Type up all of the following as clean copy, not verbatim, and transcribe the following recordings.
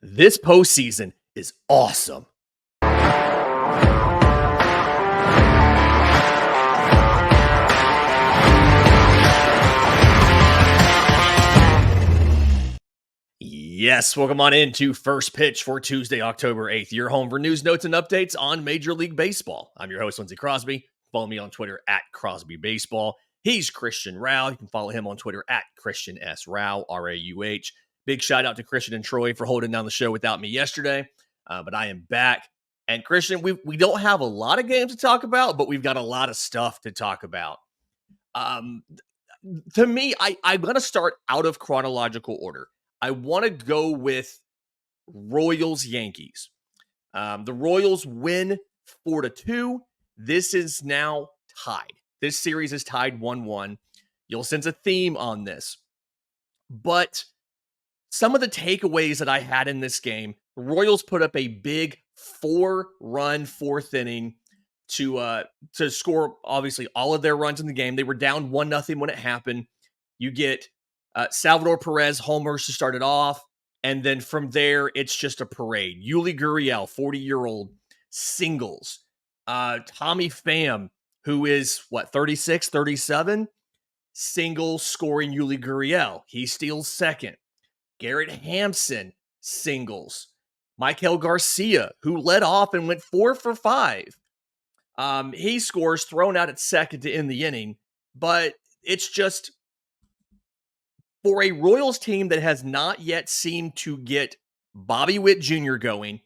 This postseason is awesome. Yes, welcome on into First Pitch for Tuesday, October 8th. Your home for news, notes, and updates on Major League Baseball. I'm your host, Lindsay Crosby. Follow me on Twitter at Crosby Baseball. He's Christian Rauh. You can follow him on Twitter at Christian S. Rauh, R-A-U-H. Big shout out to Christian and Troy for holding down the show without me yesterday. But I am back. And Christian, we don't have a lot of games to talk about, but we've got a lot of stuff to talk about. To me, I'm going to start out of chronological order. I want to go with Royals-Yankees. The Royals win 4-2. This is now tied. This series is tied 1-1. You'll sense a theme on this. But some of the takeaways that I had in this game, the Royals put up a big 4-run fourth inning to score, obviously, all of their runs in the game. They were down 1-0 when it happened. You get Salvador Perez homers to start it off. And then from there, it's just a parade. Yuli Gurriel, 40-year-old, singles. Tommy Pham, who is, 36, 37? Singles scoring Yuli Gurriel. He steals second. Garrett Hampson, singles. Michael Garcia, who led off and went 4 for 5. He scores, thrown out at second to end the inning. But it's just, for a Royals team that has not yet seemed to get Bobby Witt Jr. going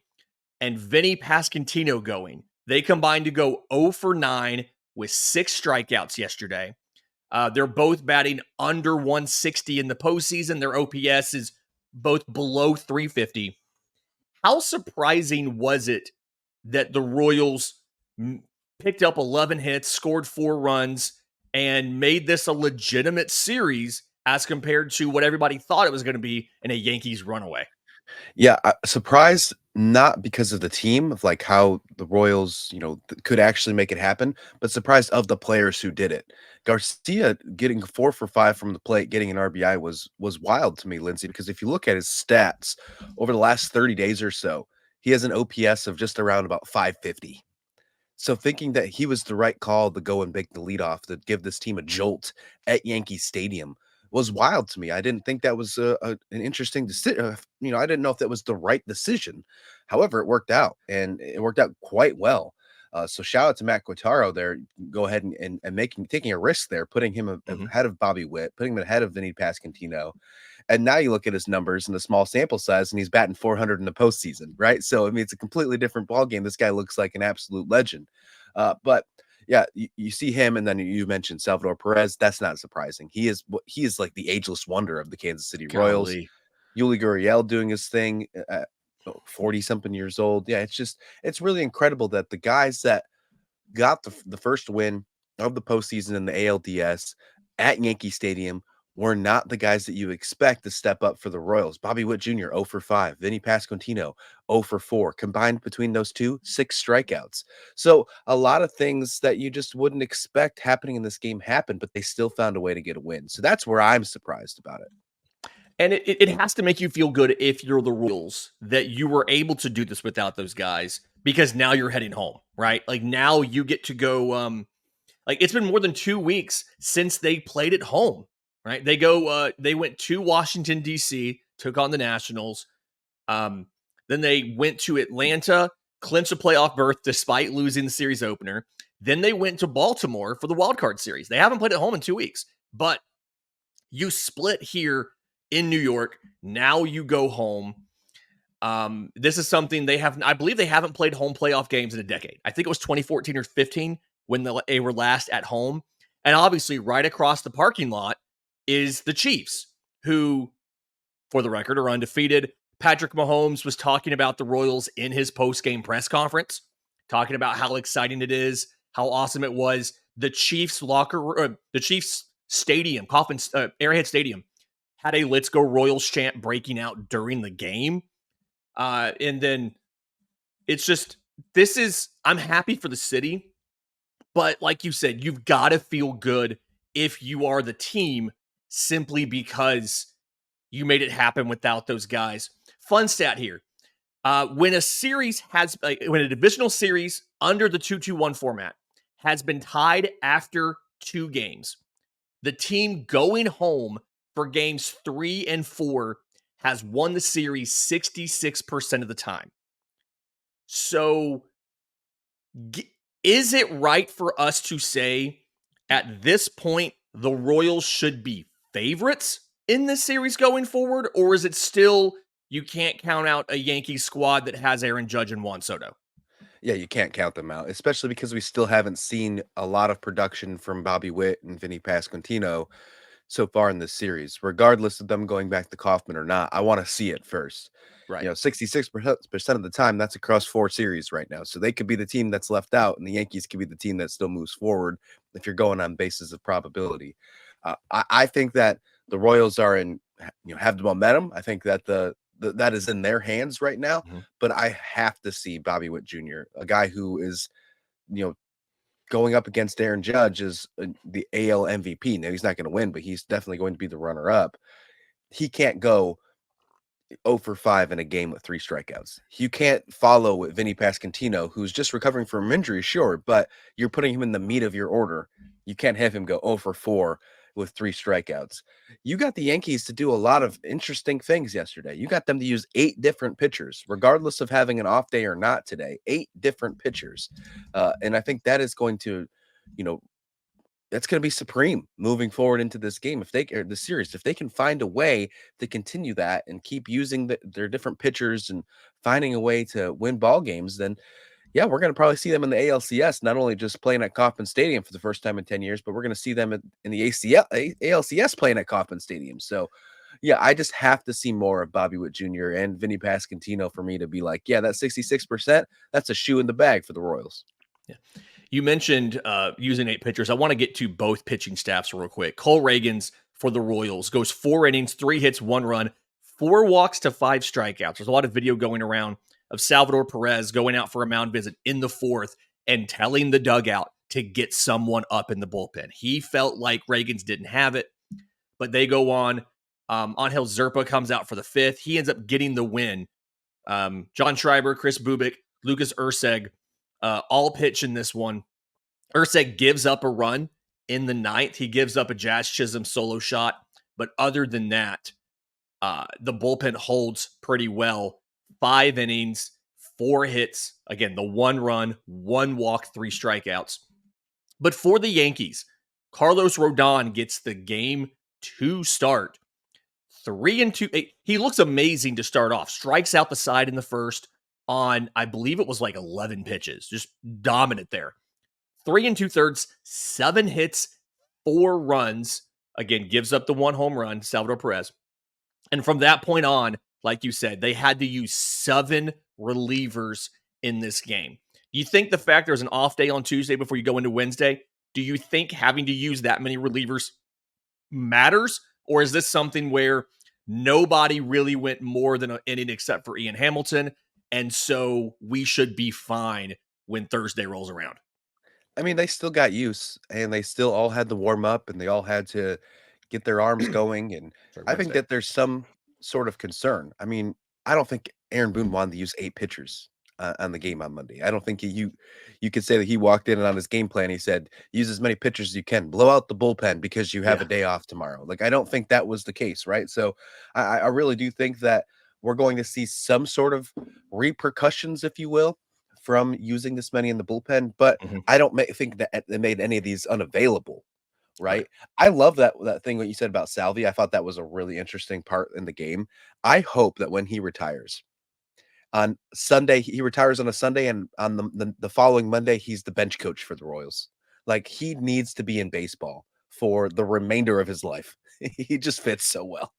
and Vinny Pasquantino going, they combined to go 0 for 9 with 6 strikeouts yesterday. They're both batting under 160 in the postseason. Their OPS is both below 350. How surprising was it that the Royals picked up 11 hits, scored 4 runs, and made this a legitimate series as compared to what everybody thought it was going to be in a Yankees runaway? Yeah, surprised not because of the team, of like how the Royals, could actually make it happen, but surprised of the players who did it. Garcia getting 4 for 5 from the plate, getting an RBI was wild to me, Lindsay, because if you look at his stats over the last 30 days or so, he has an OPS of just around about 550. So thinking that he was the right call to go and make the leadoff to give this team a jolt at Yankee Stadium was wild to me. I didn't think that was an interesting decision. I didn't know if that was the right decision. However, it worked out, and it worked out quite well. So shout out to Matt Quattaro there. Go ahead and taking a risk there, putting him ahead of Bobby Witt, putting him ahead of Vinny Pasquantino. And now you look at his numbers in the small sample size, and he's batting 400 in the postseason, right? So, I mean, it's a completely different ballgame. This guy looks like an absolute legend. But yeah, you see him, and then you mentioned Salvador Perez. That's not surprising. He is like the ageless wonder of the Kansas City Royals. Yuli Gurriel doing his thing at 40-something years old. Yeah, it's really incredible that the guys that got the first win of the postseason in the ALDS at Yankee Stadium were not the guys that you expect to step up for the Royals. Bobby Witt Jr., 0 for 5. Vinny Pasquantino, 0 for 4. Combined between those two, 6 strikeouts. So a lot of things that you just wouldn't expect happening in this game happened, but they still found a way to get a win. So that's where I'm surprised about it. And it has to make you feel good if you're the Royals that you were able to do this without those guys, because now you're heading home, right? Like now you get to go, it's been more than 2 weeks since they played at home. Right, they went to Washington, D.C., took on the Nationals. Then they went to Atlanta, clinched a playoff berth despite losing the series opener. Then they went to Baltimore for the wild card series. They haven't played at home in 2 weeks, but you split here in New York. Now you go home. This is something I believe they haven't played home playoff games in a decade. I think it was 2014 or 15 when they were last at home. And obviously right across the parking lot is the Chiefs, who, for the record, are undefeated. Patrick Mahomes was talking about the Royals in his post-game press conference, talking about how exciting it is, how awesome it was. The Chiefs the Chiefs stadium, Arrowhead Stadium, had a "Let's Go Royals" chant breaking out during the game. And then it's just, I'm happy for the city, but like you said, you've got to feel good if you are the team, simply because you made it happen without those guys. Fun stat here. When a series has, when a divisional series under the 2-2-1 format has been tied after 2 games, the team going home for games 3 and 4 has won the series 66% of the time. So, is it right for us to say at this point the Royals should be favorites in this series going forward? Or is it still you can't count out a Yankees squad that has Aaron Judge and Juan Soto? Yeah, you can't count them out, especially because we still haven't seen a lot of production from Bobby Witt and Vinny Pasquantino so far in this series. Regardless of them going back to Kaufman or not, I want to see it first. Right. 66% of the time, that's across 4 series right now. So they could be the team that's left out, and the Yankees could be the team that still moves forward if you're going on basis of probability. I think that the Royals are have the momentum. I think that that is in their hands right now. Mhm. But I have to see Bobby Witt Jr., a guy who is, you know, going up against Aaron Judge as the AL MVP. Now he's not going to win, but he's definitely going to be the runner-up. He can't go 0 for 5 in a game with 3 strikeouts. You can't follow with Vinny Pasquantino, who's just recovering from injury, sure, but you're putting him in the meat of your order. You can't have him go 0 for 4 with 3 strikeouts. You got the Yankees to do a lot of interesting things yesterday. You got them to use 8 different pitchers, regardless of having an off day or not today. 8 different pitchers. And I think that is going to, you know, that's going to be supreme moving forward into this game. If they or the series, if they can find a way to continue that and keep using their different pitchers and finding a way to win ball games, then yeah, we're going to probably see them in the ALCS, not only just playing at Kauffman Stadium for the first time in 10 years, but we're going to see them in the ALCS playing at Kauffman Stadium. So yeah, I just have to see more of Bobby Witt Jr. and Vinny Pasquantino for me to be like, yeah, that 66%, that's a shoe in the bag for the Royals. Yeah. You mentioned using 8 pitchers. I want to get to both pitching staffs real quick. Cole Reagans for the Royals goes 4 innings, 3 hits, 1 run, 4 walks to 5 strikeouts. There's a lot of video going around of Salvador Perez going out for a mound visit in the 4th and telling the dugout to get someone up in the bullpen. He felt like Reagans didn't have it, but they go on. Angel Zerpa comes out for the 5th. He ends up getting the win. John Schreiber, Chris Bubik, Lucas Urseg, all pitch in this one. Urseg gives up a run in the 9th. He gives up a Jazz Chisholm solo shot. But other than that, the bullpen holds pretty well. 5 innings, 4 hits. Again, the 1 run, 1 walk, 3 strikeouts. But for the Yankees, Carlos Rodon gets the game to start. 3 and 2. He looks amazing to start off. Strikes out the side in the 1st on, I believe it was like 11 pitches. Just dominant there. 3 and 2/3, 7 hits, 4 runs. Again, gives up the 1 home run, Salvador Perez. And from that point on, like you said, they had to use 7 relievers in this game. You think the fact there's an off day on Tuesday before you go into Wednesday, do you think having to use that many relievers matters? Or is this something where nobody really went more than an inning except for Ian Hamilton, and so we should be fine when Thursday rolls around? I mean, they still got use, and they still all had to warm up, and they all had to get their arms going, and Sorry, I think Wednesday. that there's some sort of concern. I mean, I don't think Aaron Boone wanted to use 8 pitchers, on the game on Monday. I don't think you could say that he walked in and on his game plan, he said, "Use as many pitchers as you can. Blow out the bullpen because you have Yeah. a day off tomorrow." Like, I don't think that was the case, right? So, I really do think that we're going to see some sort of repercussions, if you will, from using this many in the bullpen, but Mhm. I don't think that they made any of these unavailable, Right. right? I love that thing what you said about Salvi. I thought that was a really interesting part in the game. I hope that when he retires on Sunday, he retires on a Sunday, and on the following Monday, he's the bench coach for the Royals. Like, he needs to be in baseball for the remainder of his life. He just fits so well.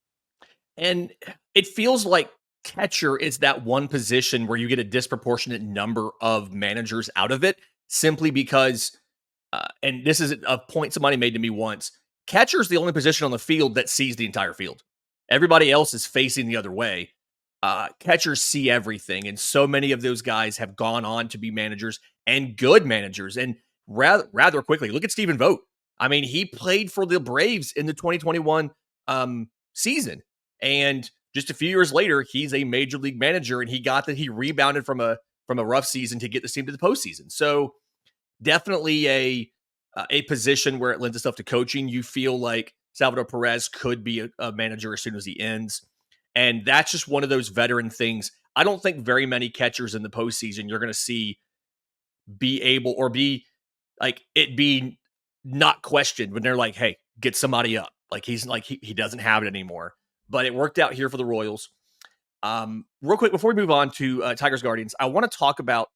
And it feels like catcher is that one position where you get a disproportionate number of managers out of it simply because, and this is a point somebody made to me once, catcher is the only position on the field that sees the entire field. Everybody else is facing the other way. Catchers see everything. And so many of those guys have gone on to be managers and good managers. And rather quickly, look at Stephen Vogt. I mean, he played for the Braves in the 2021 season. And just a few years later, he's a major league manager, and he rebounded from a rough season to get this team to the postseason. So definitely a position where it lends itself to coaching. You feel like Salvador Perez could be a manager as soon as he ends. And that's just one of those veteran things. I don't think very many catchers in the postseason you're going to see be able or be like it be not questioned when they're like, hey, get somebody up. Like he's like he doesn't have it anymore. But it worked out here for the Royals. Real quick, before we move on to Tigers Guardians, I want to talk about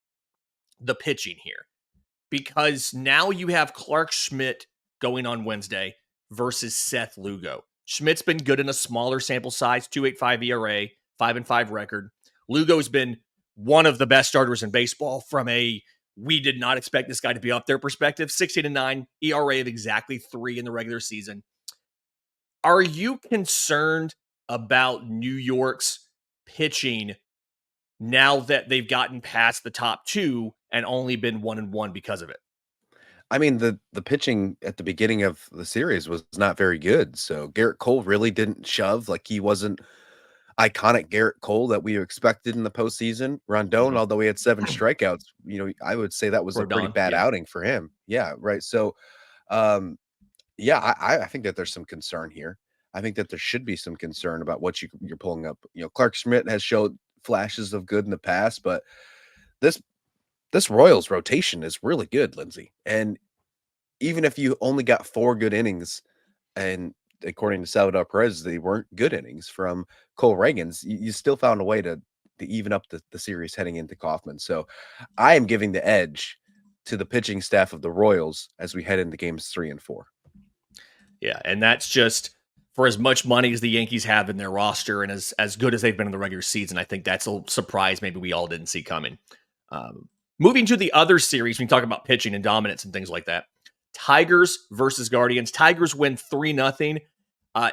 the pitching here because now you have Clark Schmidt going on Wednesday versus Seth Lugo. Schmidt's been good in a smaller sample size, 2.85 ERA, 5-5 record. Lugo's been one of the best starters in baseball from a we did not expect this guy to be up there perspective. 16-9 ERA of exactly 3 in the regular season. Are you concerned about New York's pitching now that they've gotten past the top 2 and only been 1-1 because of it? I mean, the pitching at the beginning of the series was not very good. So Garrett Cole really didn't shove. Like he wasn't iconic Garrett Cole that we expected in the postseason. Rondon, although he had 7 strikeouts, I would say that was a pretty Rodon, bad yeah. outing for him. Yeah, right. So, yeah, I think that there's some concern here. I think that there should be some concern about what you're pulling up. Clark Schmidt has showed flashes of good in the past, but this this Royals rotation is really good, Lindsay. And even if you only got 4 good innings, and according to Salvador Perez, they weren't good innings from Cole Reagans, you still found a way to even up the series heading into Kaufman. So I am giving the edge to the pitching staff of the Royals as we head into games 3 and 4. Yeah, and that's just for as much money as the Yankees have in their roster and as good as they've been in the regular season. I think that's a surprise maybe we all didn't see coming. Moving to the other series, we talk about pitching and dominance and things like that. Tigers versus Guardians. Tigers win 3-0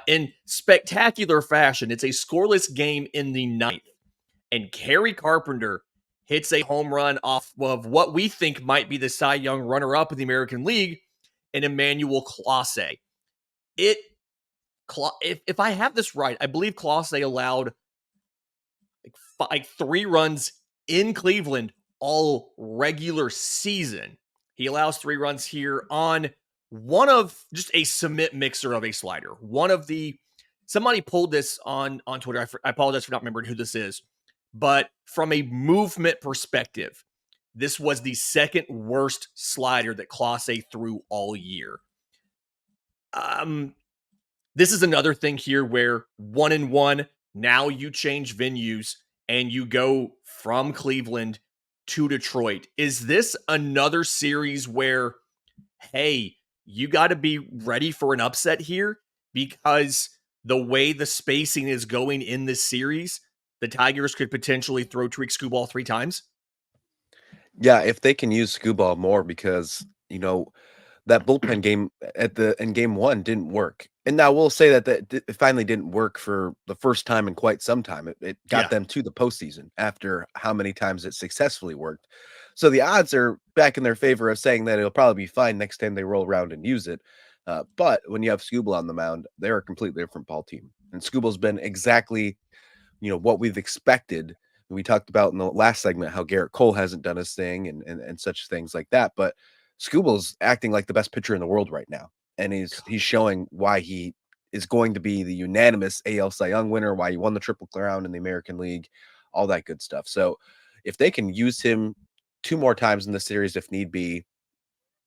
in spectacular fashion. It's a scoreless game in the 9th. And Kerry Carpenter hits a home run off of what we think might be the Cy Young runner-up in the American League, and Emmanuel Clase. If I have this right, I believe Clase allowed like 3 runs in Cleveland all regular season. He allows 3 runs here on one of just a submit mixer of a slider. Somebody pulled this on Twitter. I apologize for not remembering who this is, but from a movement perspective, this was the second worst slider that Clase threw all year. This is another thing here where 1-1, now you change venues and you go from Cleveland to Detroit. Is this another series where, hey, you got to be ready for an upset here? Because the way the spacing is going in this series, the Tigers could potentially throw Tariq Skubal 3 times. Yeah, if they can use Skubal more because, that bullpen game in game 1 didn't work. And now we'll say that it finally didn't work for the first time in quite some time. It got them to the postseason after how many times it successfully worked. So the odds are back in their favor of saying that it'll probably be fine next time they roll around and use it. But when you have Skubal on the mound, they're a completely different ball team. And Skubal's been exactly, what we've expected. We talked about in the last segment how Garrett Cole hasn't done his thing and such things like that. But Skubal's acting like the best pitcher in the world right now. And he's showing why he is going to be the unanimous AL Cy Young winner, why he won the Triple Crown in the American League, all that good stuff. So if they can use him 2 more times in the series if need be,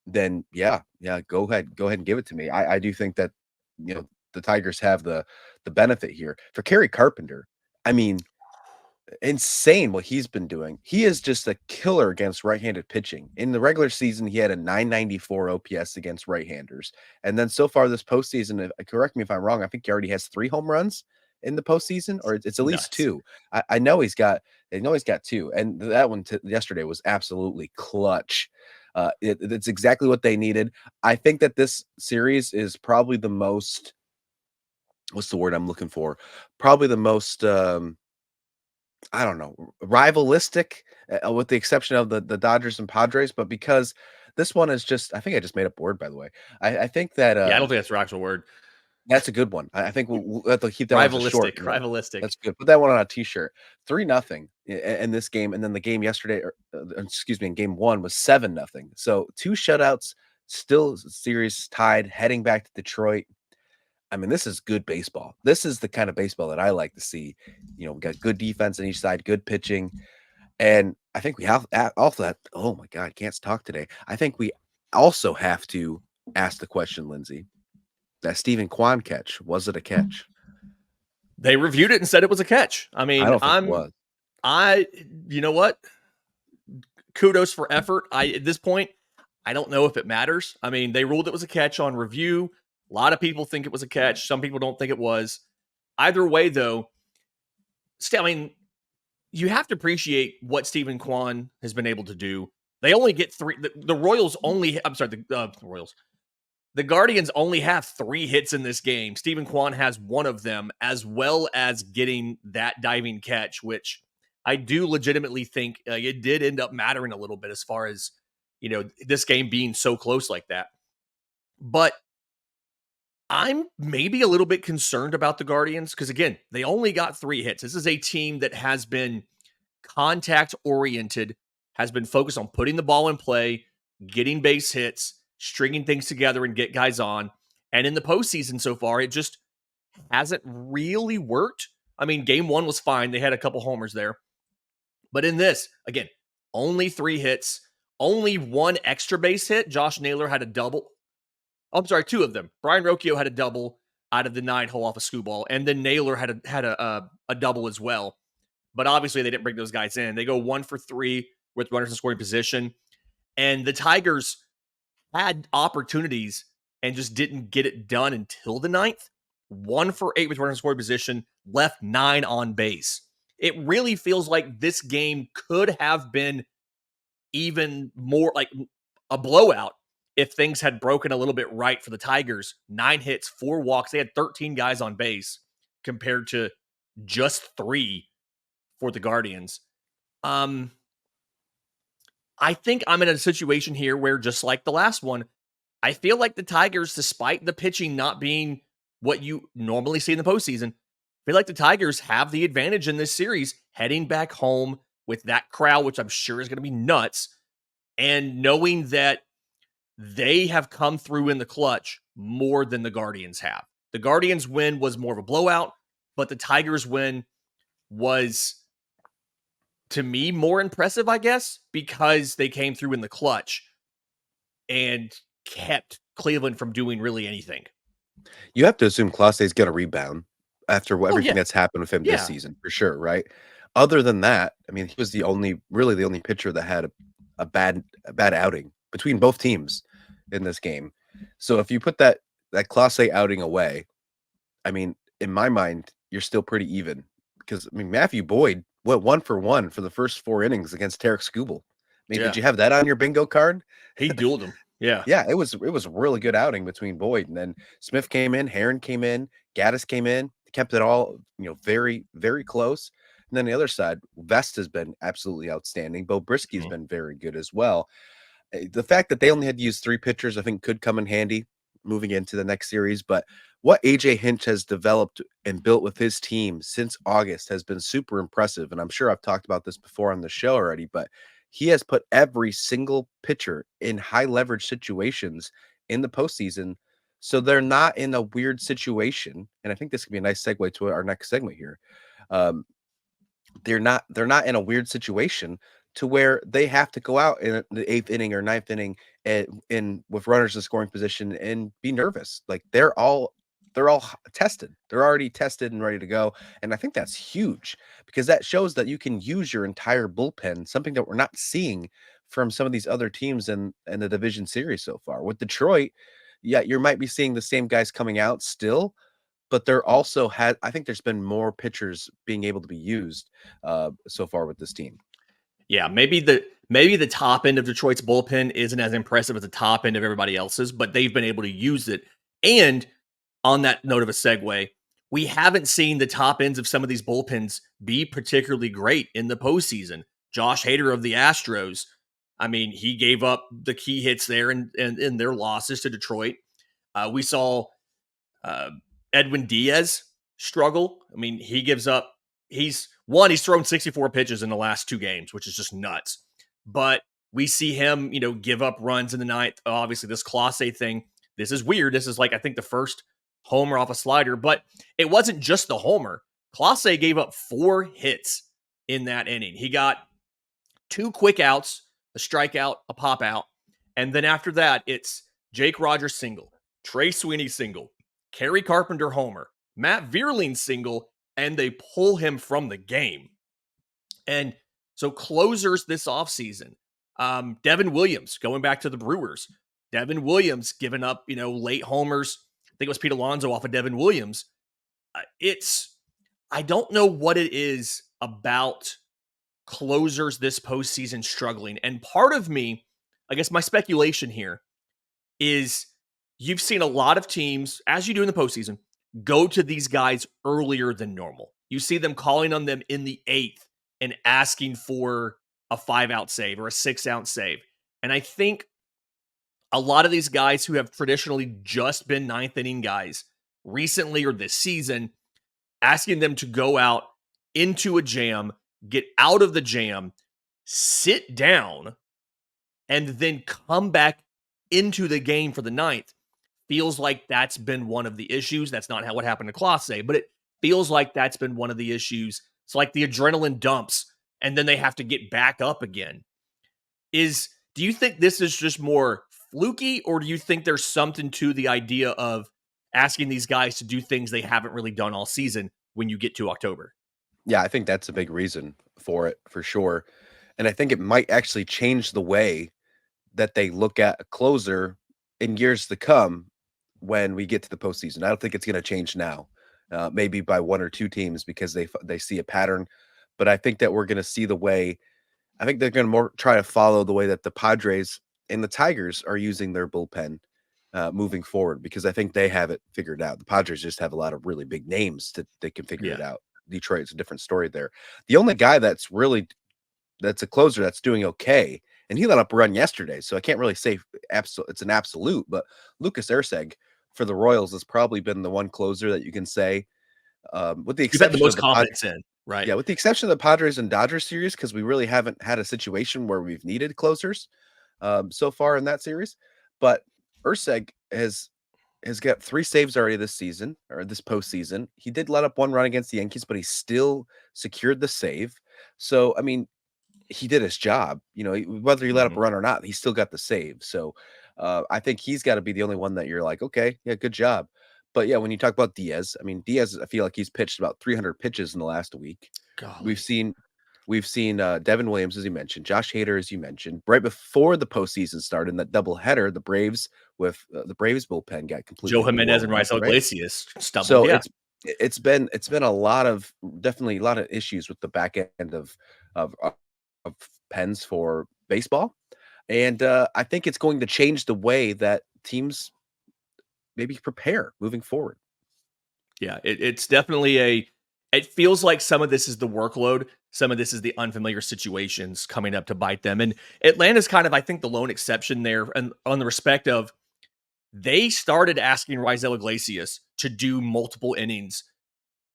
then yeah, go ahead and give it to me. I do think that the Tigers have the benefit here. For Kerry Carpenter, I mean, insane what he's been doing. He is just a killer against right-handed pitching. In the regular season, he had a 994 OPS against right-handers. And then so far this postseason, correct me if I'm wrong, I think he already has 3 home runs in the postseason, or it's at least 2. I know he's got 2. And that one yesterday was absolutely clutch. It's exactly what they needed. I think that this series is probably the most, what's the word I'm looking for? Probably the most I don't know, rivalistic, with the exception of the Dodgers and Padres, but because this one is just, I think I just made up a word, by the way. I think that Yeah, I don't think that's the actual word. That's a good one. I think we'll have to keep that one as a short Rivalistic, note. rivalistic. That's good. Put that one on a T-shirt. 3-0 in this game, and then the game yesterday, or excuse me, in game one was 7-0. So 2 shutouts, still series tied, heading back to Detroit. I mean, this is good baseball. This is the kind of baseball that I like to see. We got good defense on each side, good pitching, and I think we have also that. Oh my God, can't talk today. I think we also have to ask the question, Lindsay. That Stephen Kwan catch, was it a catch? They reviewed it and said it was a catch. I I mean, don't think it was. you know what? Kudos for effort. At this point, I don't know if it matters. I mean, they ruled it was a catch on review. A lot of people think it was a catch. Some people don't think it was. Either way, though, still, I mean, you have to appreciate what Stephen Kwan has been able to do. They only get 3. The Royals only. I'm sorry, the Royals. The Guardians only have 3 hits in this game. Stephen Kwan has one of them, as well as getting that diving catch, which I do legitimately think it did end up mattering a little bit as far as, this game being so close like that. But I'm maybe a little bit concerned about the Guardians because, again, they only got 3 hits. This is a team that has been contact oriented, has been focused on putting the ball in play, getting base hits, stringing things together and get guys on. And in the postseason so far, it just hasn't really worked. I mean, game 1 was fine. They had a couple homers there. But in this, again, only 3 hits, only 1 extra base hit. Josh Naylor had a double. Oh, I'm sorry, 2 of them. Brian Rocchio had a double out of the 9-hole off a screwball, and then Naylor had a double as well. But obviously, they didn't bring those guys in. They go 1 for 3 with runners in scoring position. And the Tigers had opportunities and just didn't get it done until the 9th. 1 for 8 with runners in scoring position, left 9 on base. It really feels like this game could have been even more like a blowout if things had broken a little bit right for the Tigers. 9 hits, 4 walks. They had 13 guys on base compared to just 3 for the Guardians. I think I'm in a situation here where, just like the last one, I feel like the Tigers, despite the pitching not being what you normally see in the postseason, I feel like the Tigers have the advantage in this series, heading back home with that crowd, which I'm sure is going to be nuts, and knowing that they have come through in the clutch more than the Guardians have. The Guardians' win was more of a blowout, but the Tigers' win was, to me, more impressive, I guess, because they came through in the clutch and kept Cleveland from doing really anything. You have to assume Clase's gonna rebound after Oh, everything yeah. that's happened with him this Yeah. season, for sure, right? Other than that, I mean, he was the only pitcher that had a bad outing between both teams in this game. So if you put that Clase outing away, I mean, in my mind, you're still pretty even because, I mean, Matthew Boyd went 1 for 1 for the first 4 innings against Tarek Skubal. I mean, did Yeah. you have that on your bingo card? He dueled him. Yeah. Yeah, it was a really good outing between Boyd, and then Smith came in, Heron came in, Gaddis came in, kept it all, very, very close. And then the other side, Vest has been absolutely outstanding. Bo Brisky has Mhm. been very good as well. The fact that they only had to use 3 pitchers, I think, could come in handy moving into the next series. But what AJ Hinch has developed and built with his team since August has been super impressive. And I'm sure I've talked about this before on the show already, but he has put every single pitcher in high leverage situations in the postseason. So they're not in a weird situation. And I think this could be a nice segue to our next segment here. Um, they're not in a weird situation to where they have to go out in the 8th inning or 9th inning in with runners in scoring position and be nervous. Like they're all tested. They're already tested and ready to go. And I think that's huge because that shows that you can use your entire bullpen, something that we're not seeing from some of these other teams in the division series so far. With Detroit, yeah, you might be seeing the same guys coming out still, but there also had I think there's been more pitchers being able to be used so far with this team. Yeah. Maybe the top end of Detroit's bullpen isn't as impressive as the top end of everybody else's, but they've been able to use it. And on that note of a segue, we haven't seen the top ends of some of these bullpens be particularly great in the postseason. Josh Hader of the Astros, I mean, he gave up the key hits there in their losses to Detroit. We saw Edwin Diaz struggle. I mean, he gives up. He's thrown 64 pitches in the last 2 games, which is just nuts. But we see him, give up runs in the ninth. Obviously, this Clase thing, this is weird. This is like, I think, the first homer off a slider, but it wasn't just the homer. Clase gave up 4 hits in that inning. He got 2 quick outs, a strikeout, a pop out. And then after that, it's Jake Rogers single, Trey Sweeney single, Kerry Carpenter homer, Matt Vierling single, and they pull him from the game. And so closers this offseason, Devin Williams, going back to the Brewers, Devin Williams giving up, late homers. I think it was Pete Alonso off of Devin Williams. I don't know what it is about closers this postseason struggling. And part of me, I guess my speculation here is you've seen a lot of teams, as you do in the postseason, go to these guys earlier than normal. You see them calling on them in the 8th and asking for a 5-out save or a 6-out save. And I think a lot of these guys who have traditionally just been 9th inning guys recently or this season, asking them to go out into a jam, get out of the jam, sit down, and then come back into the game for the 9th feels like that's been one of the issues. That's not what happened to Clase, but it feels like that's been one of the issues. It's like the adrenaline dumps, and then they have to get back up again. Do you think this is just more fluky, or do you think there's something to the idea of asking these guys to do things they haven't really done all season when you get to October? Yeah, I think that's a big reason for it, for sure. And I think it might actually change the way that they look at a closer in years to come when we get to the postseason. I don't think it's going to change now, maybe by 1 or 2 teams because they see a pattern. But I think that we're going to see the way. I think they're going to more try to follow the way that the Padres and the Tigers are using their bullpen moving forward, because I think they have it figured out. The Padres just have a lot of really big names that they can figure it out. Detroit's a different story there. The only guy that's a closer that's doing okay, and he let up a run yesterday, so I can't really say it's an absolute, but Lucas Erceg for the Royals has probably been the one closer that you can say, with the You've had the exception most of the confidence in, right? yeah, with the exception of the Padres and Dodgers series, because we really haven't had a situation where we've needed closers so far in that series. But Erceg has got 3 saves already this season, or this postseason. He did let up 1 run against the Yankees, but he still secured the save. So, I mean, he did his job. Whether he let up a run or not, he still got the save. So, I think he's got to be the only one that you're like, okay, yeah, good job. But yeah, when you talk about Diaz, I mean, Diaz, I feel like he's pitched about 300 pitches in the last week. Golly. We've seen Devin Williams, as you mentioned, Josh Hader, as you mentioned, right before the postseason started in that doubleheader. The Braves bullpen got completely Joe Jimenez and demoralized, Raisel right? Iglesias stumbled. So Yeah. it's been a lot of issues with the back end of pens for baseball, and I think it's going to change the way that teams maybe prepare moving forward. Yeah, it's definitely it feels like some of this is the workload. Some of this is the unfamiliar situations coming up to bite them. And Atlanta's kind of, I think, the lone exception there. And on the respect of, they started asking Raisel Iglesias to do multiple innings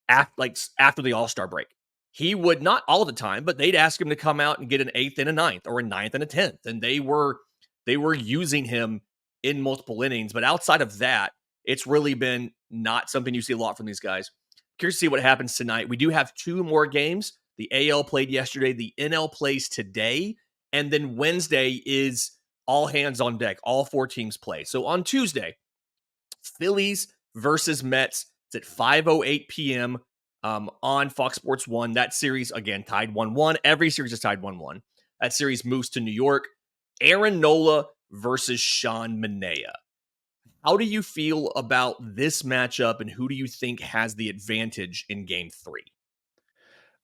after the All-Star break. He would, not all the time, but they'd ask him to come out and get an 8th and a 9th, or a 9th and a 10th. And they were using him in multiple innings. But outside of that, it's really been not something you see a lot from these guys. Curious to see what happens tonight. We do have 2 more games. The AL played yesterday. The NL plays today. And then Wednesday is all hands on deck. All 4 teams play. So on Tuesday, Phillies versus Mets. It's at 5:08 p.m. On Fox Sports 1. That series, again, tied 1-1. Every series is tied 1-1. That series moves to New York. Aaron Nola versus Sean Manaea. How do you feel about this matchup, and who do you think has the advantage in Game 3?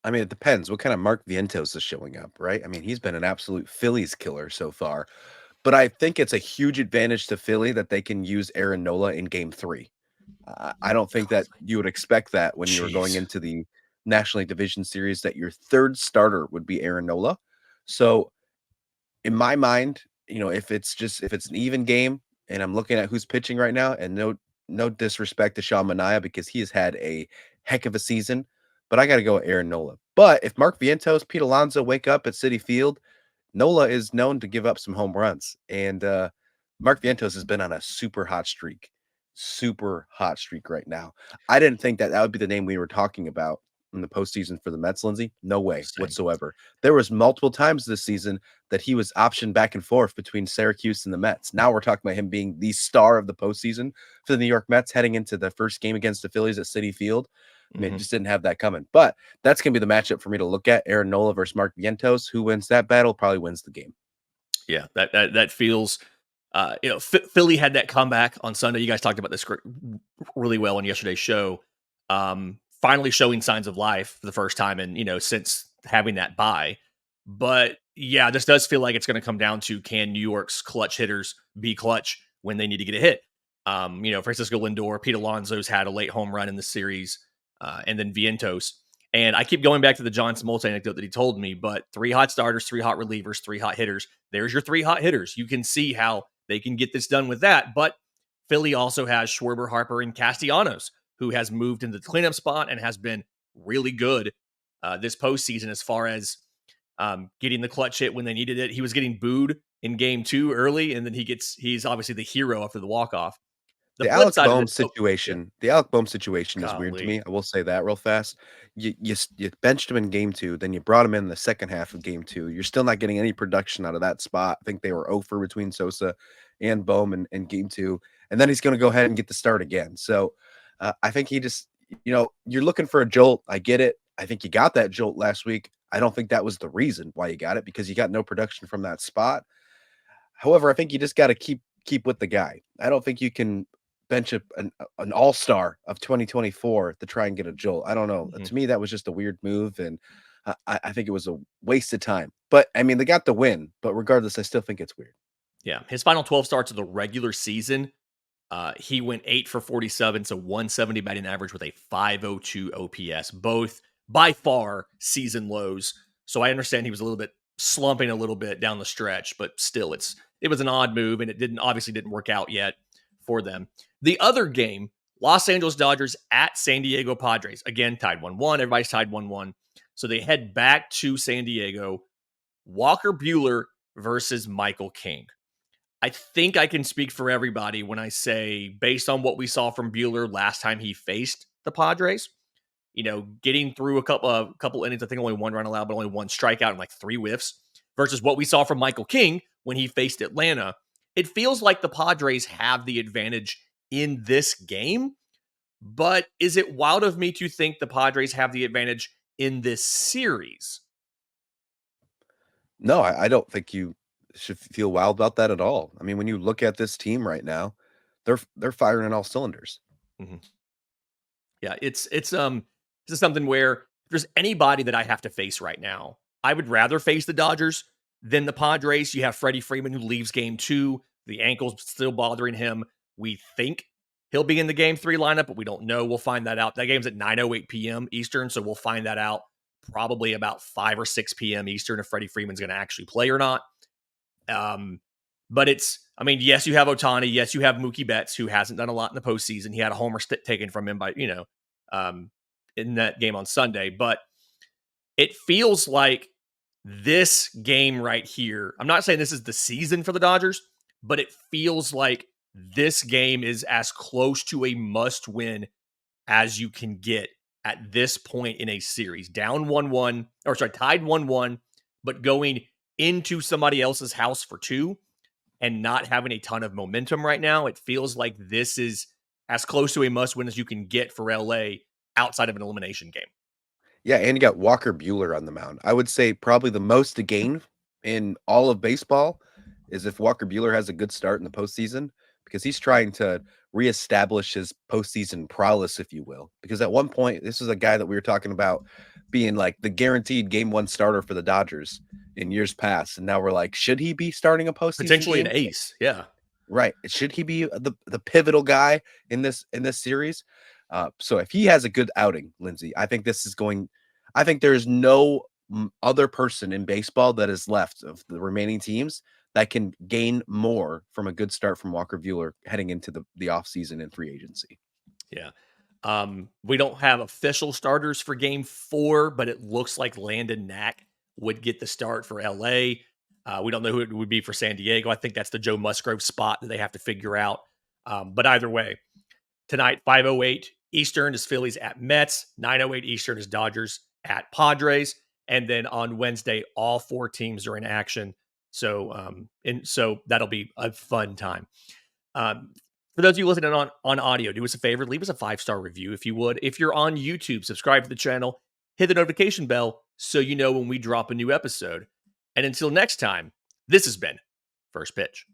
I mean, it depends what kind of Mark Vientos is showing up, right? I mean, he's been an absolute Phillies killer so far, but I think it's a huge advantage to Philly that they can use Aaron Nola in Game 3. I don't think that you would expect that when you were going Jeez. into the National League Division Series, that your 3rd starter would be Aaron Nola. So in my mind, if it's an even game and I'm looking at who's pitching right now, and no disrespect to Sean Manaea because he has had a heck of a season, but I got to go with Aaron Nola. But if Mark Vientos, Pete Alonso wake up at Citi Field, Nola is known to give up some home runs, and Mark Vientos has been on a super hot streak right now. I didn't think that would be the name we were talking about in the postseason for the Mets, Lindsay. No way Same. whatsoever. There was multiple times this season that he was optioned back and forth between Syracuse and the Mets. Now we're talking about him being the star of the postseason for the New York Mets heading into the first game against the Phillies at Citi Field. I mean, just didn't have that coming. But that's going to be the matchup for me to look at. Aaron Nola versus Mark Vientos. Who wins that battle probably wins the game. Yeah, that feels. Philly had that comeback on Sunday. You guys talked about this really well on yesterday's show. Finally showing signs of life for the first time, and since having that bye. But yeah, this does feel like it's going to come down to, can New York's clutch hitters be clutch when they need to get a hit? Francisco Lindor, Pete Alonso's had a late home run in the series, and then Vientos. And I keep going back to the John Smoltz anecdote that he told me, but 3 hot starters, 3 hot relievers, 3 hot hitters. There's your 3 hot hitters. You can see how they can get this done with that. But Philly also has Schwarber, Harper, and Castellanos, who has moved into the cleanup spot and has been really good this postseason as far as getting the clutch hit when they needed it. He was getting booed in game 2 early, and then he's obviously the hero after the walk-off. The Alec Bohm situation is weird to me. I will say that real fast. You benched him in game 2, then you brought him in the second half of game 2. You're still not getting any production out of that spot. I think they were 0 for between Sosa and Bohm in game 2, and then he's going to go ahead and get the start again. So I think he just, you're looking for a jolt. I get it. I think you got that jolt last week. I don't think that was the reason why you got it, because you got no production from that spot. However, I think you just got to keep with the guy. I don't think you can bench an all-star of 2024 to try and get a jolt. I don't know. To me, that was just a weird move, and I think it was a waste of time. But I mean, they got the win. But regardless, I still think it's weird. Yeah, his final 12 starts of the regular season, he went 8 for 47, so 170 batting average with a 502 OPS, both by far season lows. So I understand he was a little bit slumping a little bit down the stretch, but still, it was an odd move, and it obviously didn't work out yet for them. The other game, Los Angeles Dodgers at San Diego Padres. Again, tied 1-1. Everybody's tied 1-1. So they head back to San Diego. Walker Buehler versus Michael King. I think I can speak for everybody when I say, based on what we saw from Buehler last time he faced the Padres, getting through a couple innings, I think only 1 run allowed, but only 1 strikeout and like 3 whiffs, versus what we saw from Michael King when he faced Atlanta. It feels like the Padres have the advantage in this game, but is it wild of me to think the Padres have the advantage in this series? No, I don't think you should feel wild about that at all. I mean, when you look at this team right now, they're firing on all cylinders. Mm-hmm. Yeah, it's this is something where if there's anybody that I have to face right now, I would rather face the Dodgers than the Padres. You have Freddie Freeman, who leaves game 2. The ankle's still bothering him. We think he'll be in the game 3 lineup, but we don't know. We'll find that out. That game's at 9:08 p.m. Eastern, so we'll find that out probably about 5 or 6 p.m. Eastern if Freddie Freeman's going to actually play or not. But yes, you have Ohtani. Yes, you have Mookie Betts, who hasn't done a lot in the postseason. He had a homer taken from him by, in that game on Sunday. But it feels like this game right here, I'm not saying this is the season for the Dodgers, but it feels like this game is as close to a must-win as you can get at this point in a series. Tied 1-1, but going into somebody else's house for 2 and not having a ton of momentum right now. It feels like this is as close to a must-win as you can get for LA outside of an elimination game. Yeah, and you got Walker Buehler on the mound. I would say probably the most to gain in all of baseball is if Walker Buehler has a good start in the postseason, because he's trying to reestablish his postseason prowess, if you will. Because at one point, this is a guy that we were talking about being like the guaranteed game 1 starter for the Dodgers in years past. And now we're like, should he be starting a postseason Potentially game? An ace. Yeah. Right. Should he be the pivotal guy in this series? So if he has a good outing, Lindsay, I think there is no other person in baseball that is left of the remaining teams that can gain more from a good start from Walker Buehler heading into the offseason and free agency. Yeah. We don't have official starters for game 4, but it looks like Landon Knack would get the start for LA. We don't know who it would be for San Diego. I think that's the Joe Musgrove spot that they have to figure out. But either way, tonight, 5:08 Eastern is Phillies at Mets. 9:08 Eastern is Dodgers at Padres. And then on Wednesday, all 4 teams are in action. So that'll be a fun time. For those of you listening on audio, do us a favor, leave us a 5-star review if you would. If you're on YouTube, subscribe to the channel, hit the notification bell so you know when we drop a new episode. And until next time, this has been First Pitch.